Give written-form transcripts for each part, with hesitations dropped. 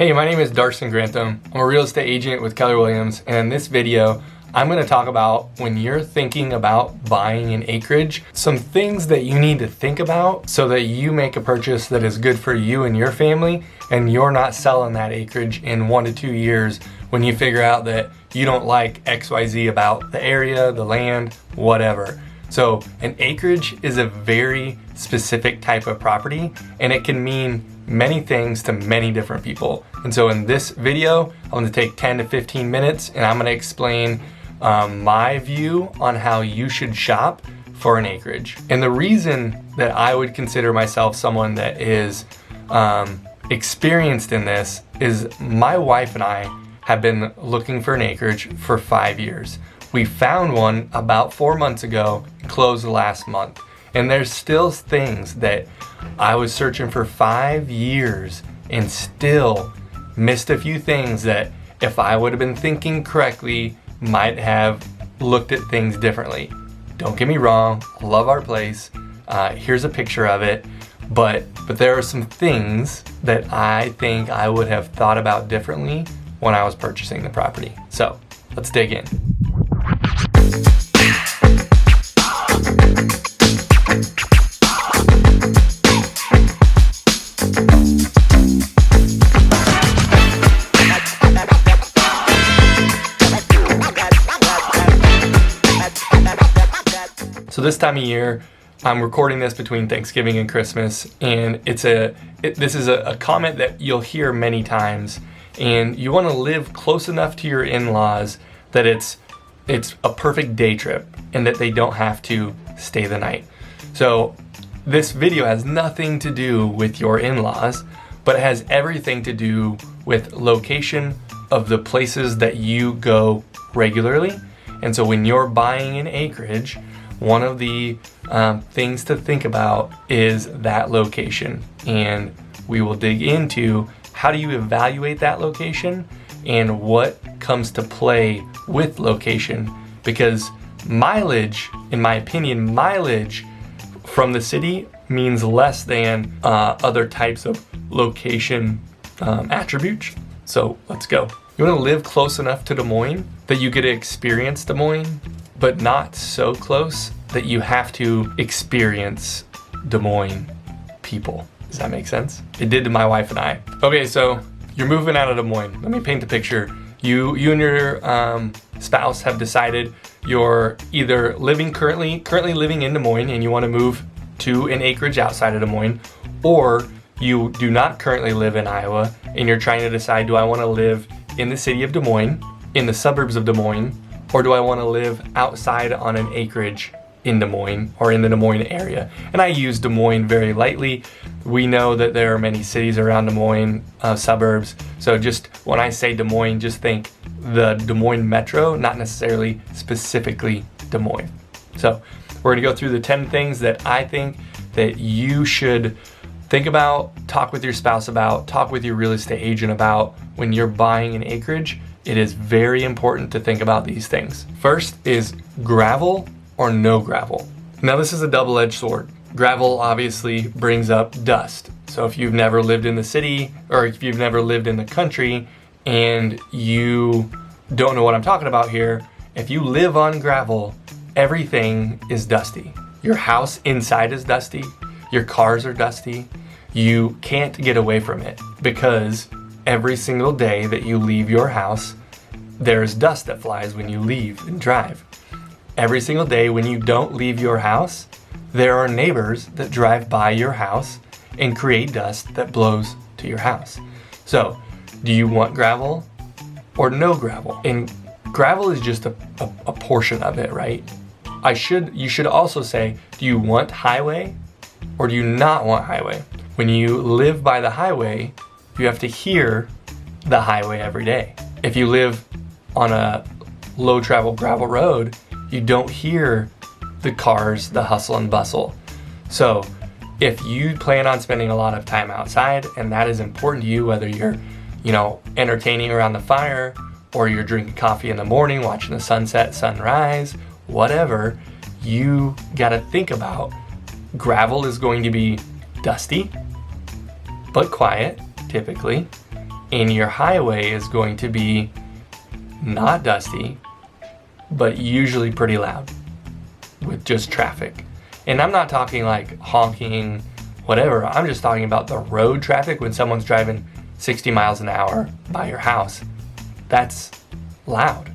Hey, my name is Darson Grantham. I'm a real estate agent with Keller Williams, and in this video, I'm going to talk about when you're thinking about buying an acreage, some things that you need to think about so that you make a purchase that is good for you and your family, and you're not selling that acreage in 1 to 2 years when you figure out that you don't like XYZ about the area, the land, whatever. So an acreage is a very specific type of property, and it can mean many things to many different people. And so in this video, I'm going to take 10 to 15 minutes and I'm going to explain my view on how you should shop for an acreage. And the reason that I would consider myself someone that is experienced in this is my wife and I have been looking for an acreage for 5 years. We found one about 4 months ago, closed last month. And there's still things that I was searching for 5 years and still missed a few things that if I would have been thinking correctly, might have looked at things differently. Don't get me wrong, I love our place. Here's a picture of it, but there are some things that I think I would have thought about differently when I was purchasing the property. So let's dig in. So this time of year, I'm recording this between Thanksgiving and Christmas, and this is a comment that you'll hear many times, and you want to live close enough to your in-laws that it's a perfect day trip and that they don't have to stay the night. So this video has nothing to do with your in-laws, but it has everything to do with location of the places that you go regularly. And so when you're buying an acreage, one of the things to think about is that location, and we will dig into how do you evaluate that location and what comes to play with location, because mileage, in my opinion, mileage from the city means less than other types of location attributes. So let's go. You want to live close enough to Des Moines that you get to experience Des Moines, but not so close that you have to experience Des Moines people. Does that make sense? It did to my wife and I. Okay, so you're moving out of Des Moines. Let me paint the picture. You and your spouse have decided you're either currently living in Des Moines and you want to move to an acreage outside of Des Moines, or you do not currently live in Iowa and you're trying to decide, do I want to live in the city of Des Moines, in the suburbs of Des Moines, or do I want to live outside on an acreage in Des Moines or in the Des Moines area? And I use Des Moines very lightly. We know that there are many cities around Des Moines, suburbs. So just when I say Des Moines, just think the Des Moines metro, not necessarily specifically Des Moines. So we're gonna go through the 10 things that I think that you should think about, talk with your spouse about, talk with your real estate agent about when you're buying an acreage. It is very important to think about these things. First is gravel or no gravel. Now this is a double-edged sword. Gravel obviously brings up dust. So if you've never lived in the city or if you've never lived in the country and you don't know what I'm talking about here, if you live on gravel, everything is dusty. Your house inside is dusty. Your cars are dusty. You can't get away from it because every single day that you leave your house, there's dust that flies when you leave and drive. Every single day when you don't leave your house, there are neighbors that drive by your house and create dust that blows to your house. So, do you want gravel or no gravel? And gravel is just a portion of it, right? You should also say, do you want highway or do you not want highway? When you live by the highway, you have to hear the highway every day. If you live on a low travel gravel road, you don't hear the cars, the hustle and bustle. So if you plan on spending a lot of time outside and that is important to you, whether you're, entertaining around the fire or you're drinking coffee in the morning, watching the sunset, sunrise, whatever, you gotta think about gravel is going to be dusty, but quiet, typically. and your highway is going to be not dusty, but usually pretty loud with just traffic. And I'm not talking like honking, whatever. I'm just talking about the road traffic when someone's driving 60 miles an hour by your house. That's loud.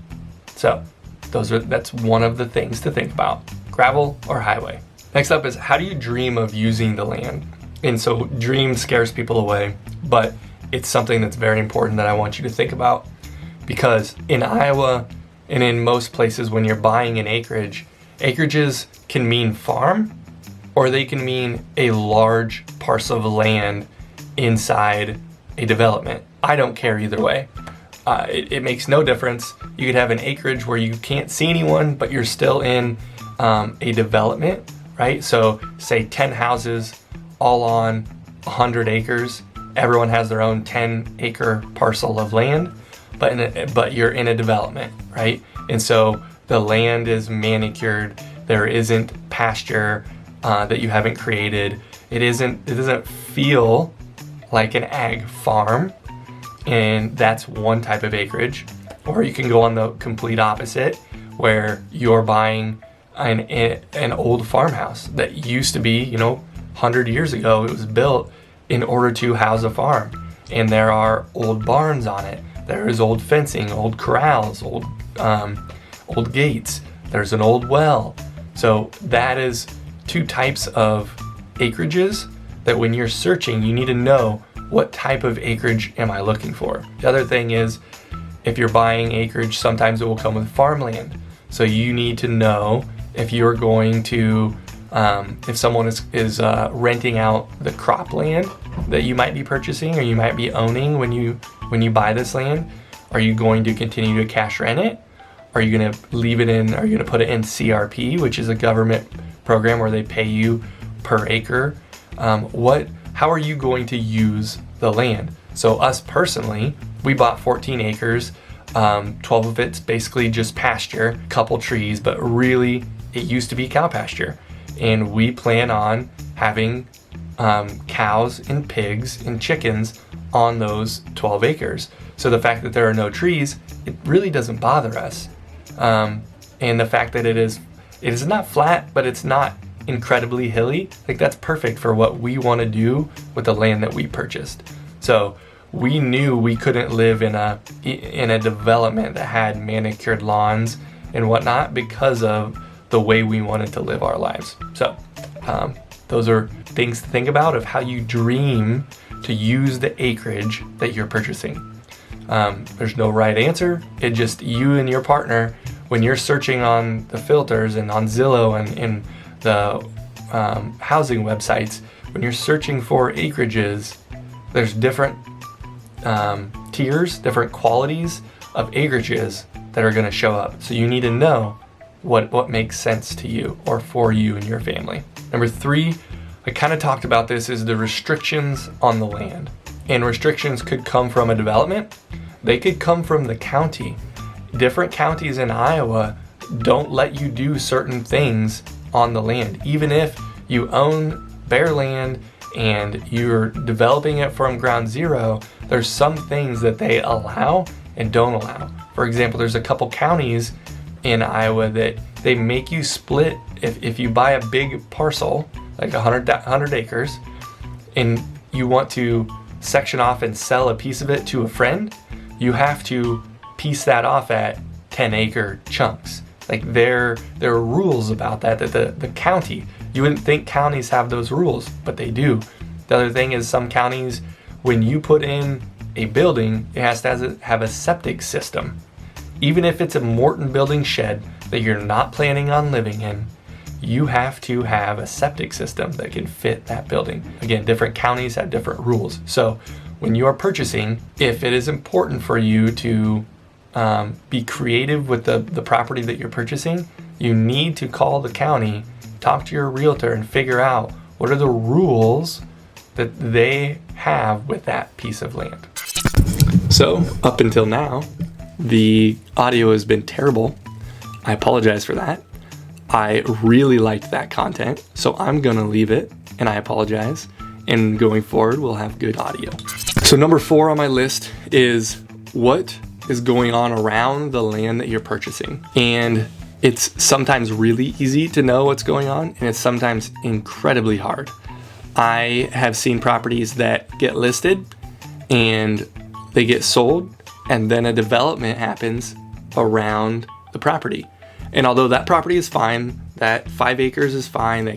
So that's one of the things to think about, gravel or highway. Next up is, how do you dream of using the land? And so dream scares people away, but it's something that's very important that I want you to think about, because in Iowa and in most places when you're buying an acreage, acreages can mean farm or they can mean a large parcel of land inside a development. I don't care either way. It makes no difference. You could have an acreage where you can't see anyone, but you're still in a development, right? So say 10 houses all on 100 acres. Everyone has their own 10-acre parcel of land, but you're in a development, right? And so the land is manicured. There isn't pasture that you haven't created. It doesn't feel like an ag farm. And that's one type of acreage. Or you can go on the complete opposite, where you're buying an old farmhouse that used to be, 100 years ago, it was built in order to house a farm. And there are old barns on it. There is old fencing, old corrals, old gates. There's an old well. So that is two types of acreages that when you're searching, you need to know, what type of acreage am I looking for? The other thing is, if you're buying acreage, sometimes it will come with farmland. So you need to know if you're going to, if someone is renting out the cropland that you might be purchasing or you might be owning when you buy this land, are you going to continue to cash rent it? Are you going to leave it in? Are you going to put it in CRP, which is a government program where they pay you per acre? How are you going to use the land? So us personally, we bought 14 acres, 12 of it's basically just pasture, couple trees, but really it used to be cow pasture. And we plan on having cows and pigs and chickens on those 12 acres. So the fact that there are no trees, it really doesn't bother us. And the fact that it is not flat, but it's not incredibly hilly, like that's perfect for what we want to do with the land that we purchased. So we knew we couldn't live in a development that had manicured lawns and whatnot because of the way we wanted to live our lives. So those are things to think about of how you dream to use the acreage that you're purchasing. There's no right answer. It just you and your partner, when you're searching on the filters and on Zillow and the housing websites, when you're searching for acreages, there's different tiers, different qualities of acreages that are going to show up. So you need to know what makes sense to you or for you and your family. Number 3, I kind of talked about this, is the restrictions on the land. And restrictions could come from a development. They could come from the county. Different counties in Iowa don't let you do certain things on the land. Even if you own bare land and you're developing it from ground zero, there's some things that they allow and don't allow. For example, there's a couple counties in Iowa that they make you split. If you buy a big parcel, like 100 acres, and you want to section off and sell a piece of it to a friend, you have to piece that off at 10-acre chunks. Like there are rules about that the county, you wouldn't think counties have those rules, but they do. The other thing is some counties, when you put in a building, it has to have a septic system. Even if it's a Morton building shed that you're not planning on living in, you have to have a septic system that can fit that building. Again, different counties have different rules. So when you are purchasing, if it is important for you to be creative with the property that you're purchasing, you need to call the county, talk to your realtor, and figure out what are the rules that they have with that piece of land. So up until now, the audio has been terrible. I apologize for that. I really liked that content, so I'm gonna leave it, and I apologize. And going forward, we'll have good audio. So number 4 on my list is what is going on around the land that you're purchasing. And it's sometimes really easy to know what's going on, and it's sometimes incredibly hard. I have seen properties that get listed and they get sold, and then a development happens around the property. And although that property is fine, that 5 acres is fine,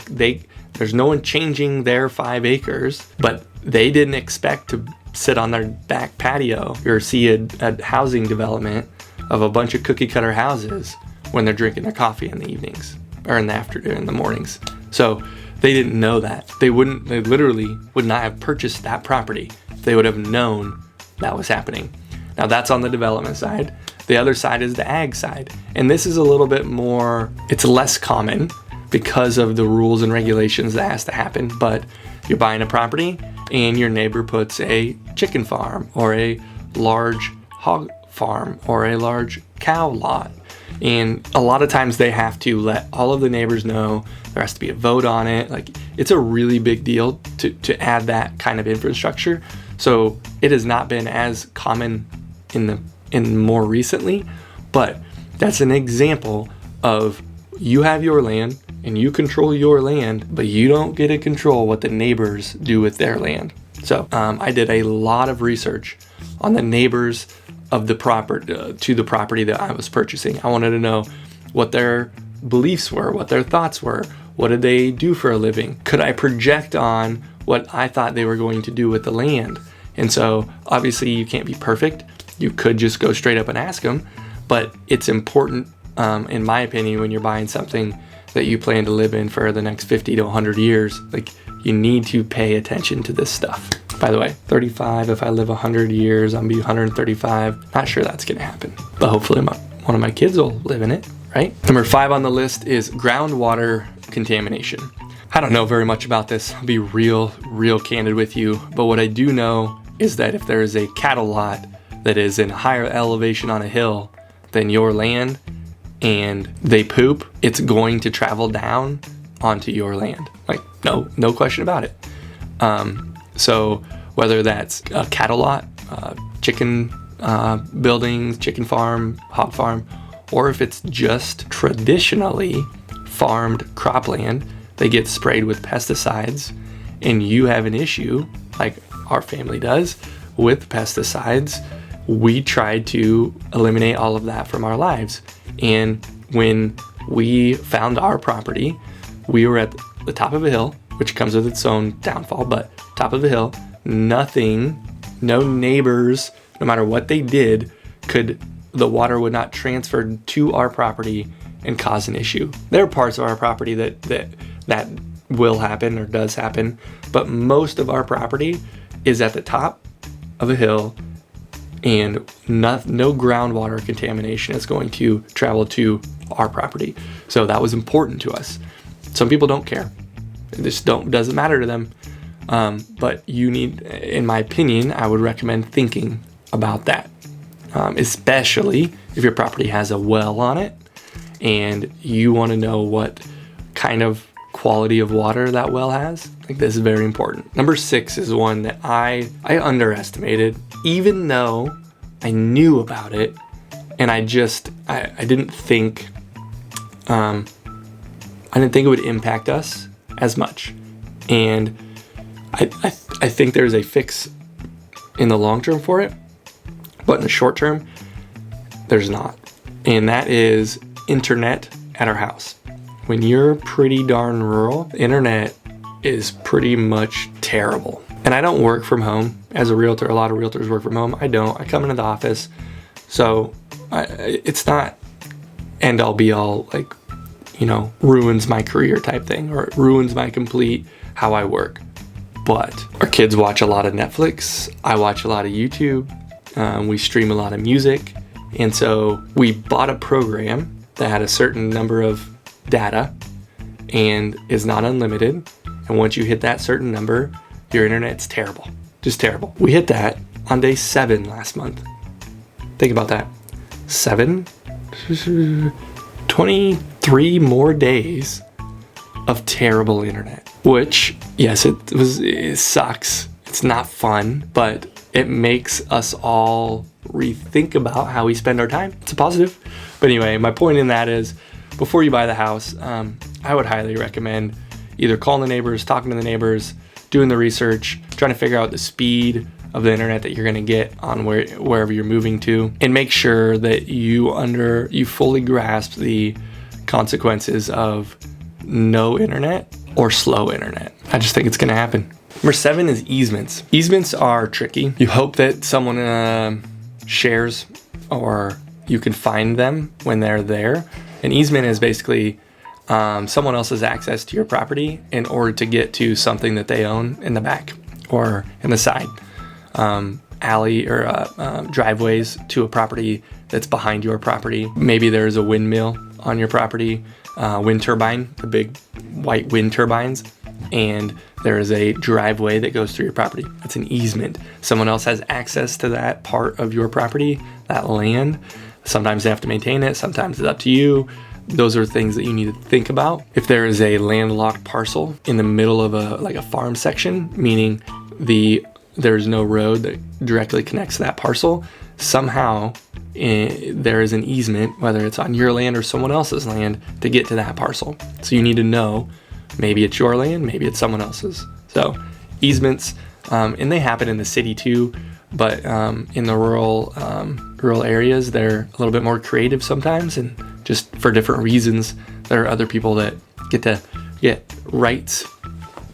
there's no one changing their 5 acres, but they didn't expect to sit on their back patio or see a housing development of a bunch of cookie cutter houses when they're drinking their coffee in the evenings or in the mornings. So they didn't know that. They literally would not have purchased that property if they would have known that was happening. Now that's on the development side. The other side is the ag side. And this is a little bit more, it's less common because of the rules and regulations that has to happen. But you're buying a property and your neighbor puts a chicken farm or a large hog farm or a large cow lot. And a lot of times they have to let all of the neighbors know. There has to be a vote on it. Like, it's a really big deal to add that kind of infrastructure. So it has not been as common in more recently, but that's an example of you have your land and you control your land, but you don't get to control what the neighbors do with their land. So I did a lot of research on the neighbors of the property to the property that I was purchasing. I wanted to know what their beliefs were, what their thoughts were, what did they do for a living? Could I project on what I thought they were going to do with the land? And so obviously you can't be perfect. You could just go straight up and ask them, but it's important, in my opinion, when you're buying something that you plan to live in for the next 50 to 100 years, like, you need to pay attention to this stuff. By the way, 35, if I live 100 years, I'm gonna be 135. Not sure that's gonna happen, but hopefully one of my kids will live in it, right? Number 5 on the list is groundwater contamination. I don't know very much about this. I'll be real candid with you, but what I do know is that if there is a cattle lot that is in higher elevation on a hill than your land and they poop, it's going to travel down onto your land. Like, no question about it. So whether that's a cattle lot, chicken buildings, chicken farm, hog farm, or if it's just traditionally farmed cropland, they get sprayed with pesticides, and you have an issue, like our family does, with pesticides, we tried to eliminate all of that from our lives. And when we found our property, we were at the top of a hill, which comes with its own downfall, but top of the hill, no neighbors, no matter what they did, the water would not transfer to our property and cause an issue. There are parts of our property that will happen or does happen, but most of our property is at the top of a hill, and no groundwater contamination is going to travel to our property. So that was important to us. Some people don't care. It just doesn't matter to them. But you need, in my opinion, I would recommend thinking about that. Especially if your property has a well on it and you want to know what kind of quality of water that well has. I think this is very important. Number 6 is one that I underestimated, even though I knew about it, and I didn't think it would impact us as much. And I think there's a fix in the long term for it, but in the short term, there's not. And that is internet at our house. When you're pretty darn rural, internet is pretty much terrible. And I don't work from home as a realtor. A lot of realtors work from home. I don't. I come into the office. So it's not end all be all, like, ruins my career type thing, or it ruins my complete how I work. But our kids watch a lot of Netflix. I watch a lot of YouTube. We stream a lot of music. And so we bought a program that had a certain number of data and is not unlimited. And once you hit that certain number, your internet's terrible. Just terrible. We hit that on day 7 last month. Think about that. 23 more days of terrible internet. Which, yes, it sucks. It's not fun, but it makes us all rethink about how we spend our time. It's a positive. But anyway, my point in that is, before you buy the house, I would highly recommend either calling the neighbors, talking to the neighbors, doing the research, trying to figure out the speed of the internet that you're going to get on wherever you're moving to, and make sure that you fully grasp the consequences of no internet or slow internet. I just think it's going to happen. Number 7 is easements. Easements are tricky. You hope that someone shares, or you can find them when they're there. An easement is basically someone else's access to your property in order to get to something that they own in the back or in the side. Alley or driveways to a property that's behind your property. Maybe there's a windmill on your property, wind turbine, the big white wind turbines, and there is a driveway that goes through your property. That's an easement. Someone else has access to that part of your property, that land. Sometimes they have to maintain it, sometimes it's up to you. Those are things that you need to think about. If there is a landlocked parcel in the middle of a farm section, meaning there's no road that directly connects that parcel, somehow there is an easement, whether it's on your land or someone else's land, to get to that parcel. So you need to know, maybe it's your land, maybe it's someone else's. So easements, and they happen in the city too, but in the rural areas, they're a little bit more creative sometimes, and just for different reasons. There are other people that get to get rights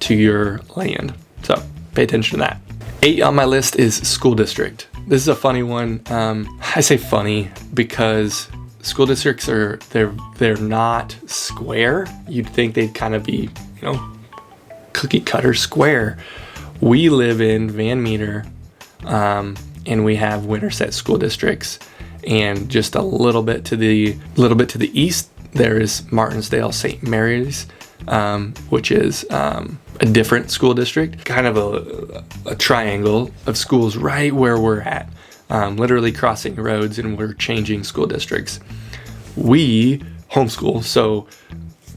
to your land. So pay attention to that. 8 on my list is school district. This is a funny one. I say funny because school districts they're not square. You'd think they'd kind of be, cookie cutter square. We live in Van Meter, and we have Winterset school districts, and just a little bit to the east there is Martinsdale St. Mary's, which is a different school district, kind of a triangle of schools right where we're at, literally crossing roads, and we're changing school districts. We homeschool, so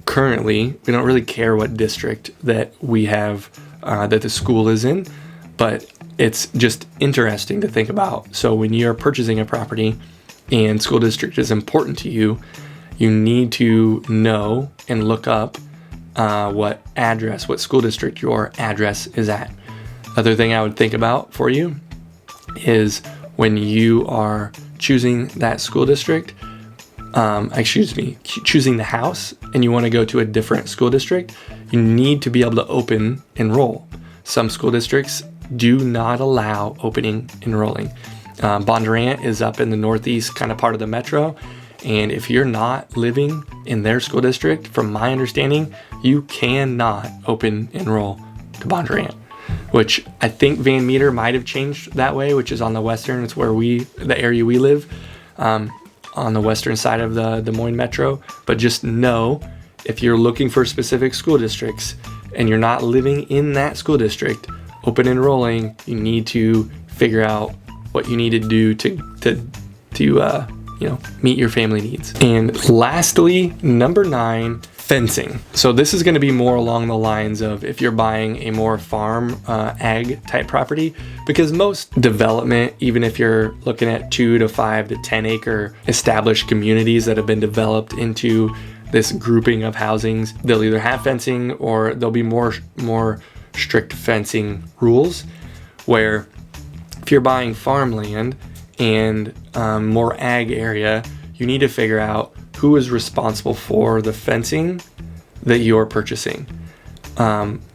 currently we don't really care what district that we have, that the school is in, but it's just interesting to think about. So when you're purchasing a property and school district is important to you, you need to know and look up what school district your address is at. Other thing I would think about for you is when you are choosing that school district, choosing the house, and you want to go to a different school district, you need to be able to enroll. Some school districts do not allow enrolling. Bondurant is up in the northeast kind of part of the metro, and if you're not living in their school district, from my understanding, you cannot enroll to Bondurant, which I think Van Meter might have changed that way, which is on the western. It's where the area we live, on the western side of the Des Moines metro. But just know, if you're looking for specific school districts and you're not living in that school district, enrolling, you need to figure out what you need to do to meet your family needs. And lastly, number 9, fencing. So this is going to be more along the lines of if you're buying a more farm ag type property, because most development, even if you're looking at 2 to 5 to 10 acre established communities that have been developed into this grouping of housings, they'll either have fencing or there'll be more strict fencing rules, where if you're buying farmland and more ag area, you need to figure out who is responsible for the fencing that you're purchasing.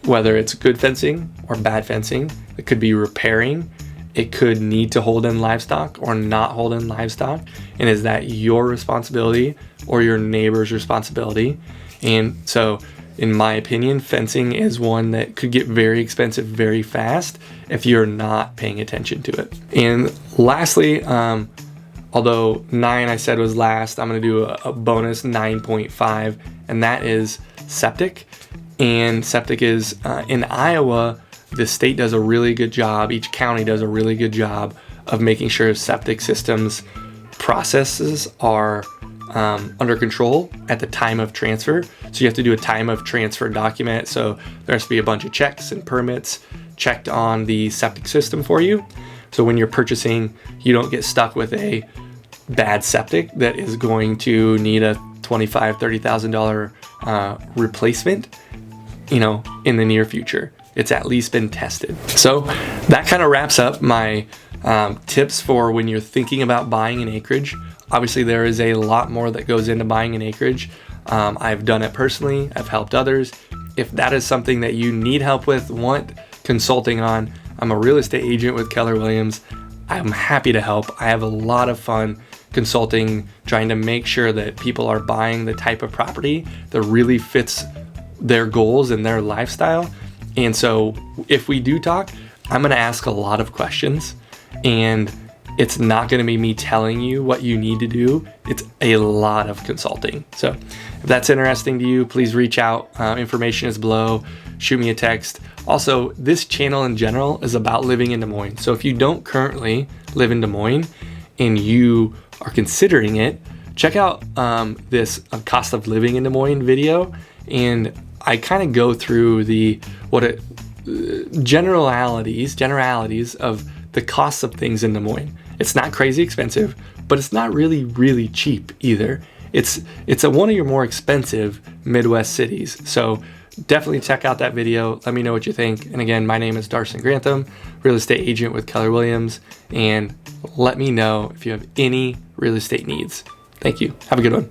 Whether it's good fencing or bad fencing, it could be repairing, it could need to hold in livestock or not hold in livestock, and is that your responsibility or your neighbor's responsibility? And so, in my opinion, fencing is one that could get very expensive very fast if you're not paying attention to it. And lastly, although 9 I said was last, I'm going to do a bonus 9.5, and that is septic. And septic is in Iowa, the state does a really good job, each county does a really good job of making sure septic systems processes are under control at the time of transfer. So you have to do a time of transfer document. So there has to be a bunch of checks and permits checked on the septic system for you. So when you're purchasing, you don't get stuck with a bad septic that is going to need a $25,000, $30,000 replacement, you know, in the near future. It's at least been tested. So that kind of wraps up my tips for when you're thinking about buying an acreage. Obviously, there is a lot more that goes into buying an acreage. I've done it personally. I've helped others. If that is something that you need help with, want consulting on, I'm a real estate agent with Keller Williams. I'm happy to help. I have a lot of fun consulting, trying to make sure that people are buying the type of property that really fits their goals and their lifestyle. And so if we do talk, I'm going to ask a lot of questions, and it's not going to be me telling you what you need to do. It's a lot of consulting. So if that's interesting to you, please reach out. Information is below. Shoot me a text. Also, this channel in general is about living in Des Moines. So if you don't currently live in Des Moines and you are considering it, check out this cost of living in Des Moines video. And I kind of go through the generalities of the costs of things in Des Moines. It's not crazy expensive, but it's not really cheap either. It's one of your more expensive Midwest cities. So definitely check out that video. Let me know what you think. And again, my name is Darson Grantham, real estate agent with Keller Williams. And let me know if you have any real estate needs. Thank you. Have a good one.